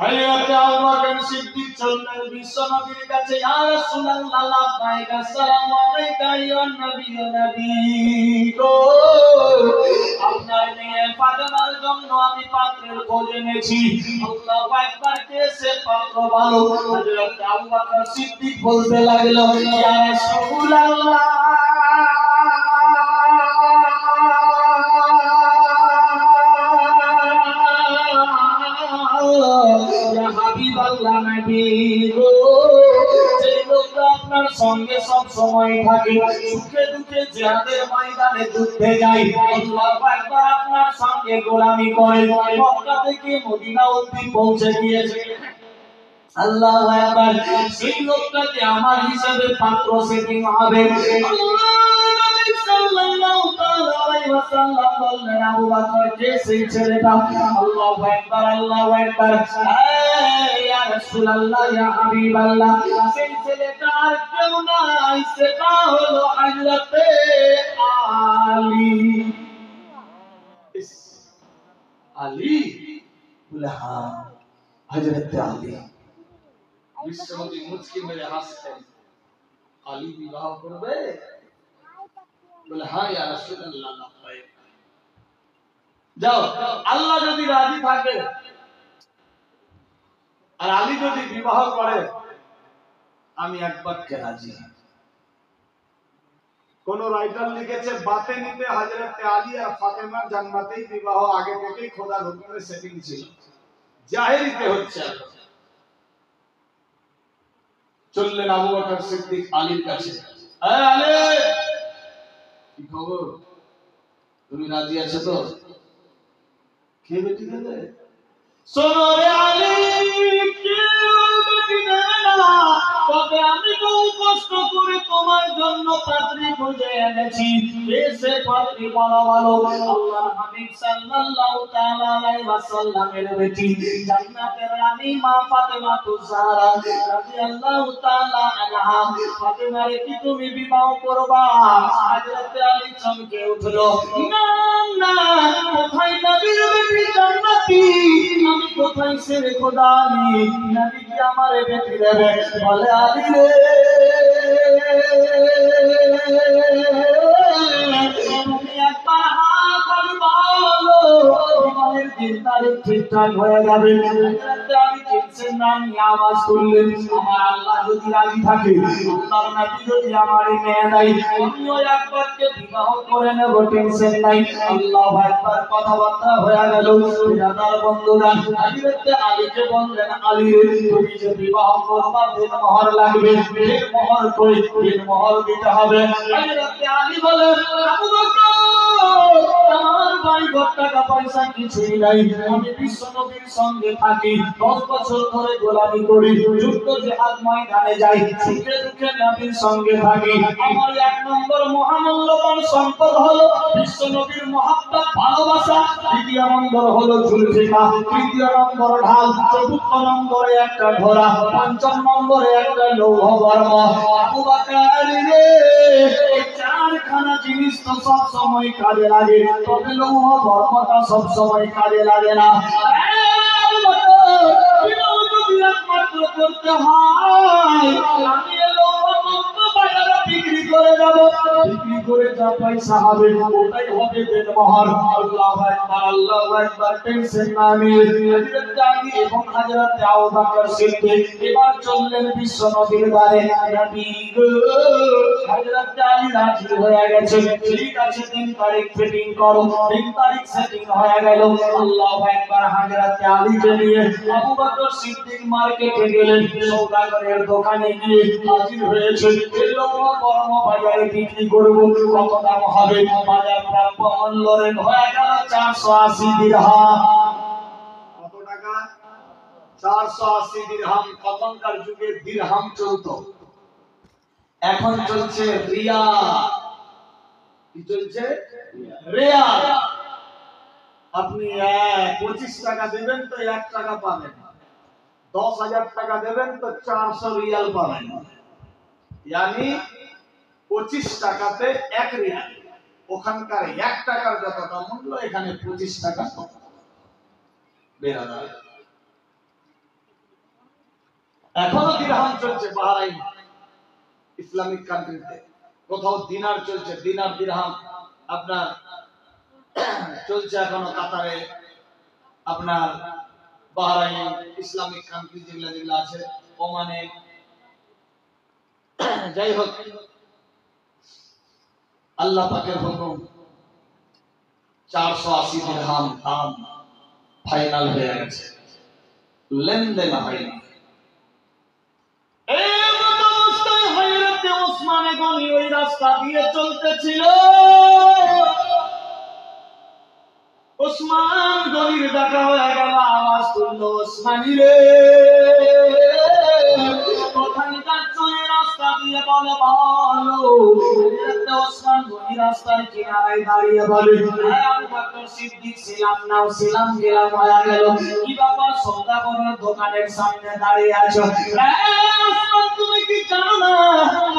হযরত আবু বকর সিদ্দিক চললেন বিশ্বনবীর কাছে, ইয়া রাসূলুল্লাহ লাব্বাইক আসসালামু আলাইকা ইয়া নবী ইয়া নবী গো, আপনার মেয়ে ফাতেমার জন্য আমি পাত্রের খোঁজ এনেছি। আল্লাহু আকবার, কে সে পাত্র ভালো? হযরত আবু বকর সিদ্দিক বলতে লাগলো, ইয়া রাসূলুল্লাহ আপনার সঙ্গে সব সময় থাকে, সুখে দুঃখে জিহাদের ময়দানে যুদ্ধে যায়, আল্লাহু আকবার, আপনার সঙ্গে গোলামি করে মক্কা থেকে মদিনা অবধি পৌঁছে গিয়েছে। আল্লাহু আকবার, সেই লোকটাকে আমার হিসাবে পাত্র সেটিং হবে। নবী সাল্লাল্লাহু তাআলা আলাইহি ওয়াসাল্লাম বললেন, আবু বকর কে সেই ছেলেটা? আল্লাহু আকবার, আল্লাহু আকবার, ইয়া রাসূলুল্লাহ ইয়া হাবিবাল্লাহ, সেই ছেলেটা আর কেউ নয়, সেটা হলো হযরত আলী। আলী বলে, হ্যাঁ হযরত আলী। বিশ্বনবী মুচকি মেরে হাসতেন, আলী বিবাহ করবে? বলে, হ্যাঁ ইয়া রাসূলুল্লাহ লাব্বাইক। যাও, আল্লাহ যদি রাজি থাকে আর আলী যদি বিবাহ করে, আমি একবার কে রাজি। কোন রাইটার লিখেছে, বাতেনিতে হযরত আলী আর ফাতেমার জান্নাতেই বিবাহ আগে থেকেই খোদার হুকুমে সেটিং ছিল, জাহেরিতে হচ্ছে। চললেন আবু বকর সিদ্দিক আলীর কাছে, আলী কি খবর, তুমি রাজি আছো তো? কে বেটি দেবে? শোনো রে আলী, কেউ বেটি দেবে না, তবে আমি বহু কষ্ট করে তোমার জন্য পাত্রী খুঁজে এনেছি। এসে পাত্রী বলা ভালো, আল্লাহর হাবিব সাল্লাল্লাহু তাআলা আলাইহি ওয়াসাল্লামের বেটি, জান্নাতের রানী মা ফাতেমা তুজাহরা রাদিয়াল্লাহু তাআলা আনহা। ফাতেমারে কি তুমি বিবাহ করবা? হযরত আলী চমকে উঠলো, না না, কোথায় নবীর বেটি জান্নাতি, আমি কোথায় ছেড়ে খোদা আলী, নবী কি আমারে বেটি দেবে? বলে, আলী রে, তুমি একবার হাত খালি বলো, বিবাহের দিন তারিখ ঠিকঠাক হয়ে যাবে। আমি টেনশন না নিয়ে আওয়াজ করলেন, আমার আল্লাহ যদি রাজি থাকে, আল্লাহর নবী যদি আমার মেয়ে দেয়, আমিও একবারকে বিবাহ করে নেব, টেনশন নাই। আল্লাহু আকবার, কথাবার্তা হয়ে গেল। বিরাদার বন্ধুরা, হযরত আলীকে বললেন, আলী তুমি যে বিবাহ করবা, দিন মোহর লাগবে, দিন মোহর কই, দিন মোহর দিতে হবে। হযরত আলী বলেন, আবু বকর, আমার ভাই টাকা পয়সা কিছুই নাই, আমি বিশ্বনবীর সঙ্গে থাকি, 10 বছর ধরে গোলামি করি, যুদ্ধ জিহাদ ময়দানে যাই, সুখে দুঃখে নবীর সঙ্গে থাকি। আমার এক নম্বর মহামূল্যবান সম্পদ হলো বিশ্বনবীর মহব্বত, ভালোবাসা। দ্বিতীয় নম্বর হলো জুলফিকার, তৃতীয় নম্বর ঢাল, চতুর্থ নম্বরে একটা ঘোড়া, পঞ্চম নম্বরে একটা লৌহ বর্ম। আবু বকর রে, এই চারখানা জিনিস তো সব সময় কাজে লাগে, তবে লৌহ বর্মটা সব সময় কাজে লাগে না। আবু বকর, বিবাহ যদি একমাত্র করতে হয়, আমি লৌহ বর্ম বাজারে বিক্রি করে যাব, বিক্রি করে যা পয়সা হবে ওটাই হবে দেনমোহর। আল্লাহু আকবার, আল্লাহু আকবার, টেনশন না নিয়ে হযরত আলী এবং হযরত আবু বকর সিদ্দিক এবার চললেন বিশ্বনবীর দ্বারে। নবী গো, হযরত আলী রাজি হয়ে গেছে, ঠিক আছে, 3 তারিখ সেটিং করো। 3 তারিখ সেটিং হয়ে গেল। আল্লাহু আকবার, হযরত আলীকে নিয়ে আবু বকর সিদ্দিক মার্কেটে গেলেন, সওদাগরের দোকানে গিয়ে হাজির হয়েছে। এলো বর্ম বাজারে বিক্রি করব, কত দাম হবে? বাজার প্রাপ্য মূল্য রেট হয়ে গেল 480 দিরহাম। কত টাকা? 480 দিরহাম। তখনকার যুগে দিরহাম চলতো, এখন চলছে রিয়াল। কি চলছে? রিয়াল। আপনি 25 টাকা দেবেন তো 1 টাকা পাবেন, 10,000 টাকা দেবেন তো 400 রিয়াল পাবেন। यानी 25 টাকাতে 1 রিয়াল। ওখানকার 1 টাকার যতটা মূল্য, এখানে 25 টাকা। বেরাদার, এখনো দিরহাম চলছে বাহরাইন ইসলামিক কান্ট্রিতে, কোথাও দিনার চলছে, দিনার দিরহাম আপনার চলছে এখনো কাতারে, আপনার বাহরাইন ইসলামিক কান্ট্রি যেগুলো যেগুলো আছে, ওমানে। যাই হোক, আল্লাহ পাকের হুকুম 480 দিরহাম দাম ফাইনাল হয়ে গেছে, লেনদেন হয়নি। ওসমানে গনি ওই রাস্তা দিয়ে চলতেছিল, ওসমান গনির দেখা হয়ে গেল, আওয়াজ তুললো, ওসমানী রে কোথায় যাচ্ছ? এই রাস্তা দিয়ে বলে বলো। ওসমান গনি রাস্তার কিনারায় দাঁড়িয়ে বলে, আবু বকর সিদ্দিক ছিলাম নাও ছিলাম গেলাম হয়ে গেল, কি বাবা সওদাগরের দোকানের সামনে দাঁড়িয়ে আছো? ওসমান তুমি কি জানো না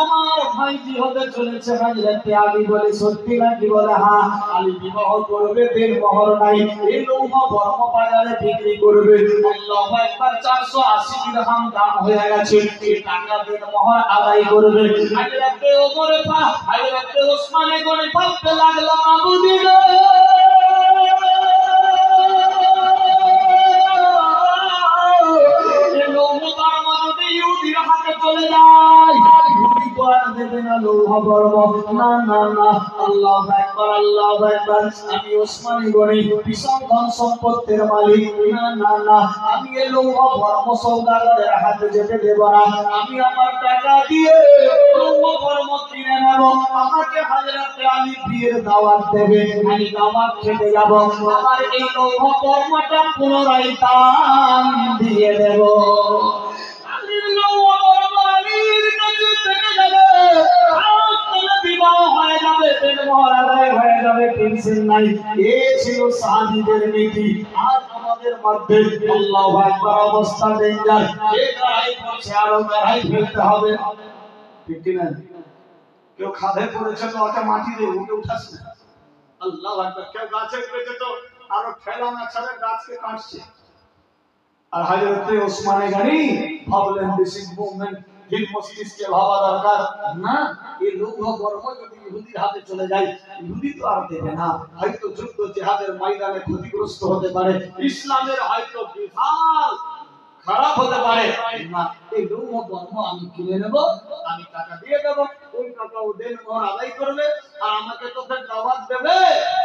আমার ভাইজি হতে চলেছে হযরত আলী? বলে সত্যি নাকি? বলে হ্যাঁ, আলী বিবাহ করবে, দেন মোহর নাই, এই লৌহ বর্ম বাজারে বিক্রি করবে। আল্লাহু আকবার, 480 দিরহাম দাম হয়ে গেছে, এই টাকা দেন মোহর আদায় করবে। হযরত ওমর হযরত ওসমানে গনি ভাবতে লাগলো, মাবুদি গো এই লৌহ বর্ম যদি ইহুদির হাতে চলে যায়, ইহুদি তো আর দেবে না লৌহ বর্ম। না না না, আল্লাহু আকবার, আল্লাহু আকবার, আমি ওসমানী গনি বিশাল ধন সম্পত্তির মালিক, না না না, আমি এই লৌহ বর্ম সওদাগরের হাতে যেতে দেব না, আমি আমার টাকা দিয়ে লৌহ বর্ম কিনে নেব। আমাকে হযরত আলী বিয়ের দাওয়াত দেবে, আমি দাওয়াত খেতে যাব, আমার এই লৌহ বর্মটা পুনরায় দান দিয়ে দেব। আলীর লৌহ বর্ম আলীর কাছে থেকে যাবে, বিবাহ হয়ে যাবে, দেন মোহর আদায় হয়ে যাবে, টেনশন নাই। এ ছিল সাহাবীদের নীতি। আর আমাদের মধ্যে আল্লাহু আকবার অবস্থা ডেঞ্জার, এই লড়াই করছে আরো লড়াই ফেলতে হবে, ঠিক কি না? কেউ খাদে পড়েছে তো ওটা মাটি দিয়ে উঠে উঠাস না, আল্লাহু আকবার। কেউ গাছে পড়েছে তো আরো ঠেলানা ছাড়া গাছকে কাটছে। আর হযরত ওসমানে গনি ভাবলেন দিস ইজ মুভমেন্ট, হিল মস্তিষ্কে ভাবা দরকার না, এই লৌহ বর্ম যদি ইহুদির হাতে চলে যায়, ইহুদি তো আর দেবে না, হয়তো যুদ্ধ জিহাদের ময়দানে ক্ষতিগ্রস্ত হতে পারে, ইসলামের হয়তো বিশাল খারাপ হতে পারে, না, এই লৌহ বর্ম আমি কিনে নেব, আমি টাকা দিয়ে দেব, ওই টাকা ও দেন মোহর আদায় করবে, আর আমাকে তো ফের দাওয়াত দেবে,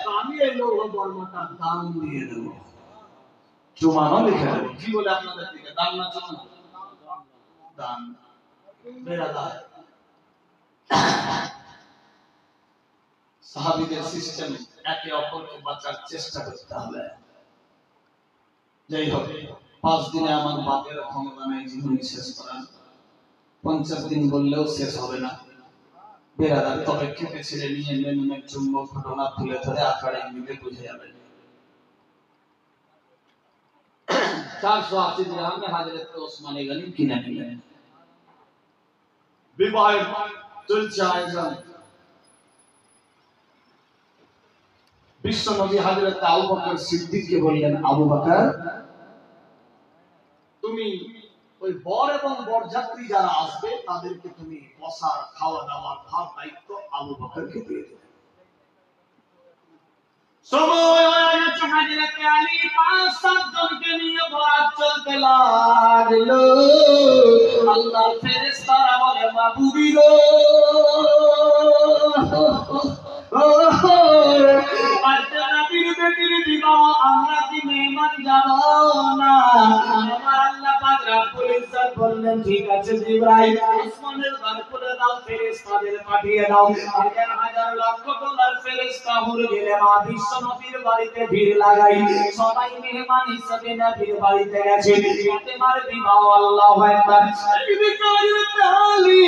তো আমি এই লৌহ বর্মটা দান দিয়ে দেব, জুমানো লিখে দেব। কি বলে আপনাদের দিকে, দান না জুমানো? দান। বেরাদার সাহাবীদের সিস্টেম, একে অপরকে বাঁচার চেষ্টা করতে হবে। যাই হোক, 5 দিনে আমার বাপের ক্ষমতা নাই জীবনী শেষ করার, 50 দিন বললেও শেষ হবে না। বেরাদার, তবে খেতে ছেড়ে নিয়ে মেনুমের চুম্বক ঘটনা তুলে ধরে আকারে ইঙ্গিতে বুঝে যাবে। 480 দিরহামে হযরত ওসমানে গনি কিনে নিলেন। বিবাহের চলছে আয়োজন। বিশ্ব নবী হযরত আবু বকর সিদ্দিককে বললেন, আবু বকর তুমি ওই বর এবং বরযাত্রী যারা আসবে তাদেরকে তুমি বসার খাওয়া দাওয়ার ভার দায়িত্ব আবু বকরকে দিয়ে দেবে। সময় হয়ে গেছে, হযরত আলী 5-7 জনকে নিয়ে বরাত চলতে লাগলো। আল্লাহর ফেরেশতারা বলে, মাবুদি গো আজকে নবীর বেটির বিবাহ, আমরা কি মেহমান যাব না? আমার আল্লাহ পাক রব্বুল ইজ্জত বললেন, ঠিক আছে জিবরাইল, আসমানের দ্বার খুলে দাও, ফেরেশতাদের পাঠিয়ে দাও, হাজার হাজার লক্ষ ডলার ফেরেশতা হুর গেলে মা বিশ্ব নবীর বাড়িতে ভিড় লাগাই, সবাই মেহমান হিসেবে নবীর বাড়িতে গেছে। ফাতেমার বিবাহ, আল্লাহু আকবার। এদিকে হযরত আলী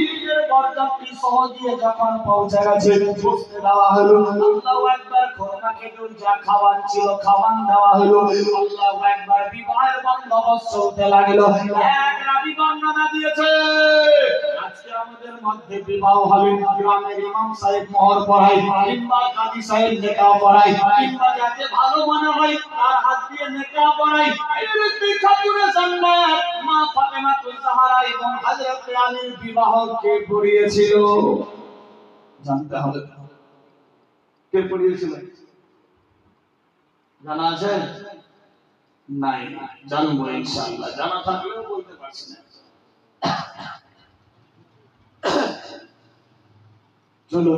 নিজের বরযাত্রী সহ দিয়ে যখন পৌঁছে গেছে, বসতে দেওয়া হলো, আল্লাহু আকবার। খোরমা খেজুর যা খাওয়ান ছিল খাওয়ান দেওয়া হলো, আল্লাহু আকবার। বিবাহের বন্দোবস্ত চলতে লাগলো। এক রাবি বর্ণনা দিয়েছে, আজকে আমাদের মধ্যে বিবাহ হবে, গ্রামের ইমাম সাহেব মোহর পড়ায়, কিংবা কাজী সাহেব নেকাহ পড়ায়, কিংবা যাকে ভালো মনে হয় তার হাত দিয়ে নেকাহ পড়ায়। এই খাতুনে জান্নাত মা ফাতেমা এবং হযরত আলীর বিবাহ কে করিয়েছিল জানতে হবে। কে করিয়েছিল জানা আছে? নাই, জানবো ইনশাআল্লাহ। জানা থাকলেও বলতে পারছি না। চলো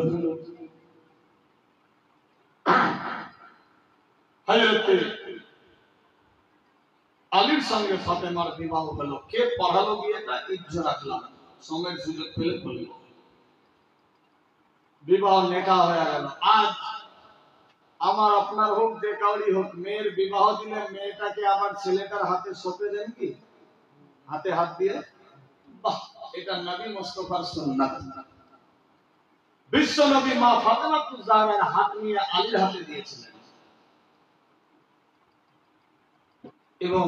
হযরত আলীর সঙ্গে ফাতেমার বিবাহ হলো। কে পড়ালো বিয়েটা? ইজ্জত রাখলাম, সময়ের সুযোগ পেলে বলব। বিবাহ নেকা হয়ে গেল। আজ আমার আপনার হোক, যে কাউরি হোক, মেয়ের বিবাহ দিলে মেয়েটাকে আবার ছেলেটার হাতে সঁপে দেন কি? হাতে হাত দিয়ে। বাহ, এটা নবী মুস্তাফার সুন্নাত। বিশ্ব নবী মা ফাতেমাতুজ জাহরার হাত নিয়ে আলীর হাতে দিয়েছিলেন এবং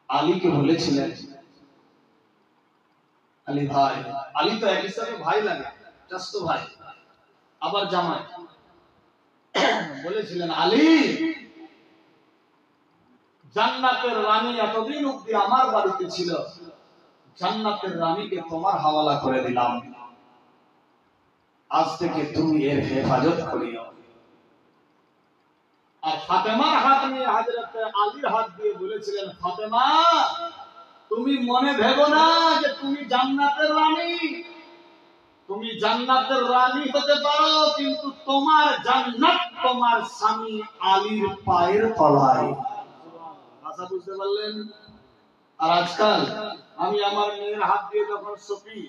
আলীকে বলেছিলেন, আলী ভাই। আলী তো এক হিসাবে ভাই লাগে, চাচতো ভাই, আবার জামাই। বলেছিলেন, আলী, জান্নাতের রানী এতদিন অবধি আমার বাড়িতে ছিল, জান্নাতের রানীকে তোমার হাওয়ালা করে দিলাম, আজ থেকে তুমি এর হেফাজত করিও। আর ফাতেমার হাত নিয়ে হযরত আলীর হাত দিয়ে বলেছিলেন, ফাতেমা, তুমি মনে ভেবো না যে তুমি জান্নাতের রানী। তুমি জান্নাতের রানী হতে পারো, কিন্তু তোমার জান্নাত তোমার স্বামী আলীর পায়ের তলায়। কথা বুঝতে পারলেন? আর আজকাল আমি আমার মেয়ের হাত দিয়ে যখন সপি,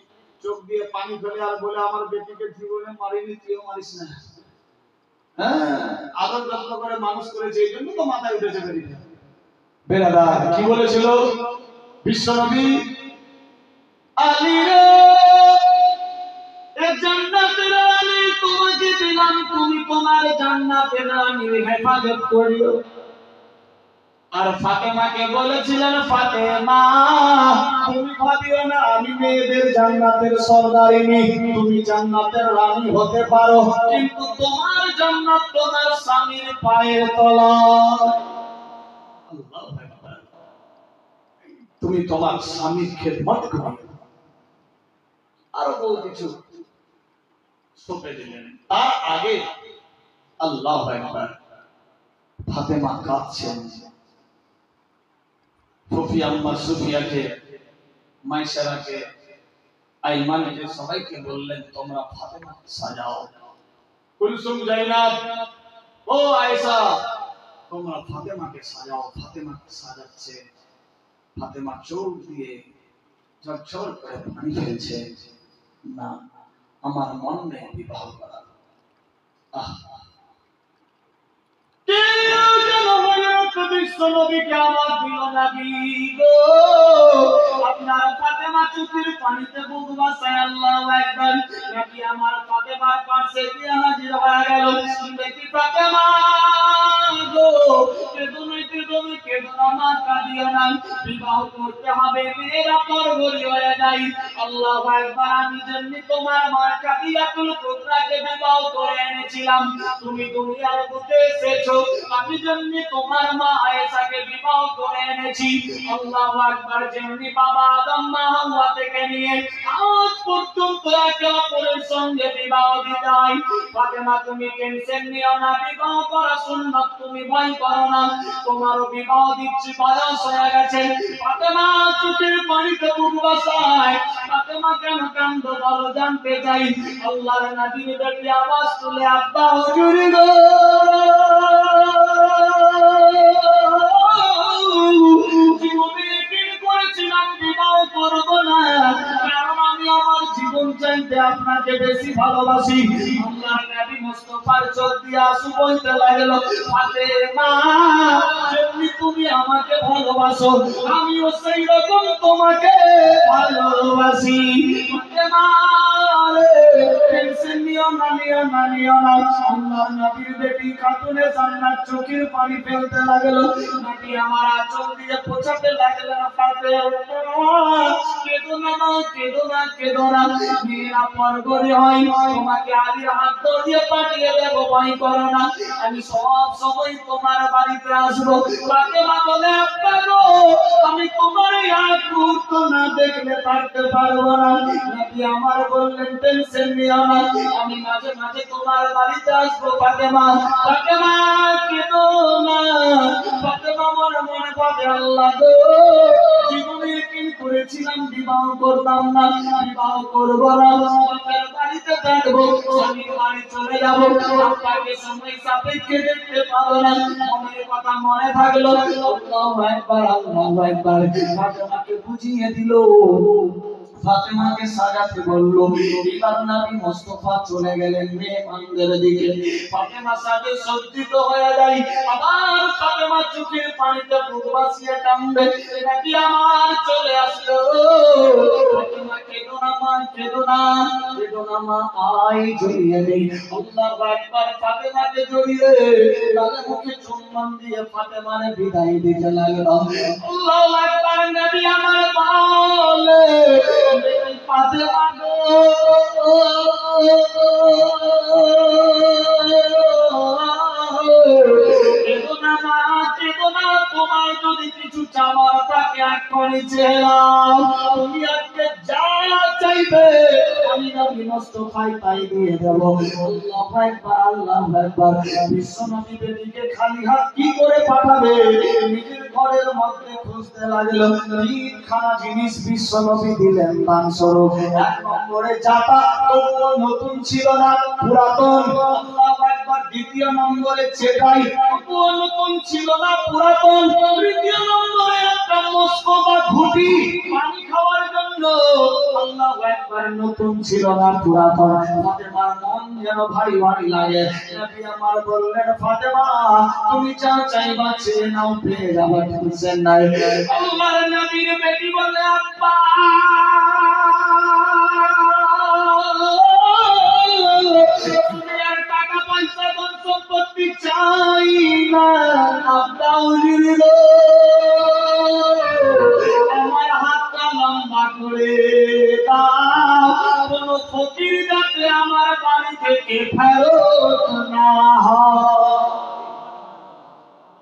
চোখ দিয়ে পানি ফেলে আর বলে, আমার বেটিকে জীবনে মারিনি, তুইও মারিস না। হ্যাঁ, আদর যত্ন করে মানুষ করেছে, এই জন্য তো মাথায় উঠেছে বেরিয়ে। বেরাদা কি বলেছিল বিশ্বনবী? আলী রে, এই জান্নাতের রানী তোমাকে দিলাম, তুমি তোমার জান্নাতের রানীর হেফাজত করিও। আর ফাতেমাকে বলেছিলেন, ফাতেমা, তুমি ভাবিও না আমি মেয়েদের জান্নাতের সর্দারিনী, তুমি জান্নাতের রানী হতে পারো, কিন্তু তোমার জান্নাত তোমার স্বামীর পায়ের তলায়। আল্লাহু আকবার। তুমি তোমার স্বামীর খেদমত করো। আরো বহু কিছু সঁপে দিলেন। তার আগে আল্লাহু আকবার, ফাতেমা কাঁদছেন। ফুফি আম্মা সুফিয়াকে, মাইশারাকে, আইমানকে, সবাইকে বললেন, তোমরা ফাতেমাকে সাজাও। কুলসুম, জাইনাব, ও আয়েশা, তোমরা ফাতেমাকে সাজাও। ফাতেমাকে সাজাচ্ছে। ফাতেমা চোখ দিয়ে ঝরঝর করে পানি ফেলছে। না, আমার মন নেই বিবাহ করার। বিশ্বনবীকে আওয়াজ দিল, নবী গো, আপনার ফাতেমা চোখের পানিতে বুক ভাসায়। আল্লাহু আকবার। নবী আমার ফাতেমার পাশে গিয়ে হাজির হয়ে গেল। দেখি ফাতেমা গো, কেঁদো না, কেঁদো না, কেঁদো না, মা কাঁদিও না, বিবাহ করতে হবে, মেয়েরা পরবরি হয়ে যায়। আল্লাহু আকবার। আমি জন্য তোমার মা কাদিয়াতুল কুবরাকে বিবাহ করে এনেছিলাম, তুমি দুনিয়ার বুকে এসেছো, আমি জন্য তোমার মা আয়েশাকে বিবাহ করে এনেছি। আল্লাহু আকবার। যেমনি বাবা আদম মা হাওয়া থেকে নিয়ে আজ পর্যন্ত একে অপরের সঙ্গে বিবাহ দিতে হয়। ফাতেমা, তুমি টেনশন নিও না, বিবাহ করা সুন্নাত, তুমি ভয় করো না, তোমারও বিবাহ দিচ্ছি, বয়স হয়ে গেছে। ফাতেমা চোখের পানিতে বুক ভাসায়। ফাতেমা কেন কান্দো বলো, জানতে চাই। আল্লাহর নবীর বেটি আওয়াজ তুলে, আব্বা হুজুর গো, জীবনে একদিন করেছিলাম বিবাহ করবো না, কারণ আমি আমার জীবন চাইতে আপনাকে বেশি ভালোবাসি। আল্লাহর নবী মুস্তাফার চোখ দিয়ে আঁসু বইতে লাগলো। ফাতেমা, যেমনি তুমি আমাকে ভালোবাসো, আমিও সেই রকম তোমাকে ভালোবাসি। ফাতেমা টেনশন নিও না, নিও না, নিও না। আল্লাহর নবীর বেটি খাতুনে জান্নাত চোখের পানি ফেলতে লাগলো। নবী আমার আঁচল দিয়ে পোছাতে লাগলেন। ফাতেমা, কেঁদো না মা, কেঁদো না, কেঁদো না, মেয়েরা পরগরি হয়, তোমাকে আলীর হাত ধরিয়ে পাঠিয়ে দেবো, ভয় করো না, আমি সব সময় তোমার বাড়িতে আসবো। ফাতেমা বলে, আব্বা গো, আমি তোমার এই হাত মুহূর্ত না দেখলে থাকতে পারবো না। নবী আমার বললেন টেনশন নিও না, আমি মাঝে মাঝে তোমার বাড়িতে আসবো ফাতেমা। ফাতেমা কেঁদো না, ফাতেমা মনে মনে ভাবে আল্লাহ গো, জীবনে একদিন করেছিলাম বিবাহ করতাম না, বিবাহ করবো না, বাবার বাড়িতে থাকবো, স্বামীর বাড়ি চলে যাবো, আপনাকে সময় সাপেক্ষে দেখতে পাবো না। মনের কথা মনে থাকলো, আল্লাহু আকবার আল্লাহু আকবার। ফাতেমাকে বুঝিয়ে দিল, ফাতেমাকে সাজাতে বললো। এবার নবী মুস্তাফা চলে গেলেন মেহমানদের দিকে। ফাতেমা সাজে সজ্জিত হয়ে যায়, আবার ফাতেমা চোখের পানিতে বুক ভাসিয়ে কাঁদে। নবী আমার চলে আসলো। ফাতেমা কেঁদো না মা, কেঁদো না, কেঁদো না মা, আয় জড়িয়ে নেই। আল্লাহু আকবার। ফাতেমাকে জড়িয়ে গালে মুখে চুম্বন দিয়ে ফাতেমারে বিদায় দিতে লাগলো। আল্লাহু আকবার। নবী আমার বলে ফাতেমা গো, কেঁদো না মা, কেঁদো না, তোমার যদি কিছু চাওয়ার থাকে এখনই চেয়ে নাও। তুমি আজকে যা চাইবে আমি নবী মুস্তাফাই তাই দিয়ে দেব। আল্লাহু আকবার আল্লাহু আকবার। বিশ্বনবী বেটিকে খালি হাত কি করে পাঠাবে? নিজের ঘরের মধ্যে খুঁজতে লাগলো। তিনখানা জিনিস বিশ্বনবী দিলেন দান স্বরূপ। এক নম্বরে জাতা, তবুও নতুন ছিল না, পুরাতন। আল্লাহু আকবার। দ্বিতীয় নম্বরে চেটাই, তবুও নতুন ছিল না, পুরাতন। তৃতীয় নম্বরে একটা মস্কো বা ঘুঁটি পানি খাওয়ার জন্য, আল্লাহু আকবার, নতুন ছিল না, পুরাতন। ফাতেমার মন যেন ভারী ভারী লাগে। নবী আমার বললেন ফাতেমা তুমি যা চাইবা চেয়ে নাও, পেয়ে যাবে, টেনশন নাই। আল্লাহর নবীর বেটি বলে আব্বা তুমি আর টাকা পয়সা ধন সম্পত্তি চাই না, আব্বা দিল আমার হাতটা লম্বা করে দাও, কোন ফকির যাতে আমার বাড়ি থেকে ফেরত না হয়।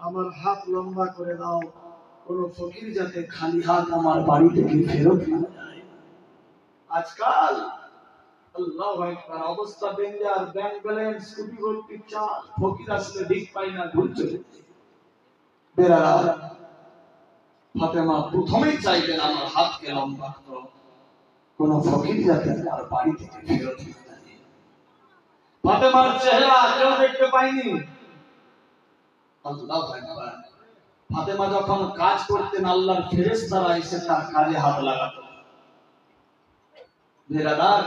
আমার হাত লম্বা করে দাও, কোন ফকির যাতে খালি হাত আমার বাড়ি থেকে ফেরত না যায়। আজকাল আল্লাহু আকবার অবস্থা danger, bank balance crore crore চাল, ফকির আসলে ঠিক পাই না, ভুল চলে বেরারা। ফাতেমা প্রথমেই চাইলেন আমার হাতকে লম্বা করো, কোন ফকির যাতে আমার বাড়ি থেকে ফেরত না যায়। ফাতেমার চেহারা কেউ দেখতে পায়নি। আল্লাহু আকবার। ফাতেমা যখন কাজ করতেন আল্লাহর ফেরেশতারা এসে তার কাজে হাত লাগাতো। বেরাদার